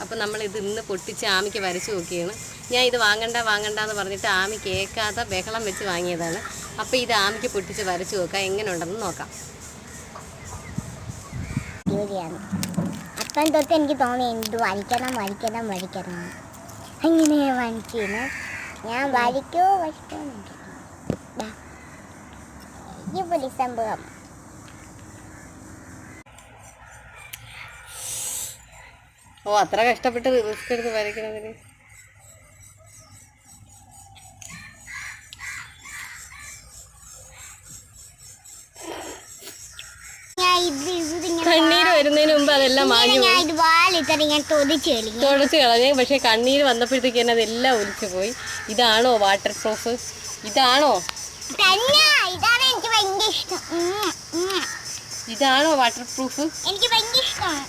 അപ്പോൾ നമ്മളിത് ഇന്ന് പൊട്ടിച്ച് ആമിക്ക് വരച്ച് നോക്കിയാണ്. ഞാൻ ഇത് വാങ്ങണ്ടെന്ന് പറഞ്ഞിട്ട് ആമി കേൾക്കാതെ ബഹളം വെച്ച് വാങ്ങിയതാണ്. അപ്പോൾ ഇത് ആമിക്ക് പൊട്ടിച്ച് വരച്ച് നോക്കാം, എങ്ങനെ ഉണ്ടെന്ന് നോക്കാം. അപ്പം തൊട്ട് എനിക്ക് തോന്നി എന്ത് വരയ്ക്കണം അങ്ങനെ വരയ്ക്കുന്നു. ഞാൻ വരയ്ക്കോ ഈ സംഭവം അത്ര കഷ്ടപ്പെട്ട് റിസ്ക് എടുത്ത് വരയ്ക്കണതിന് കണ്ണീര് വരുന്നതിന് മുമ്പ് അതെല്ലാം മാഞ്ഞു തുടച്ച് കളഞ്ഞു. പക്ഷെ കണ്ണീര് വന്നപ്പോഴത്തേക്ക് തന്നെ അതെല്ലാം ഒലിച്ചു പോയി. ഇതാണോ വാട്ടർ പ്രൂഫ്? ഇതാണോ വാട്ടർ പ്രൂഫ്? എനിക്ക് ഭയങ്കര ഇഷ്ടമാണ്.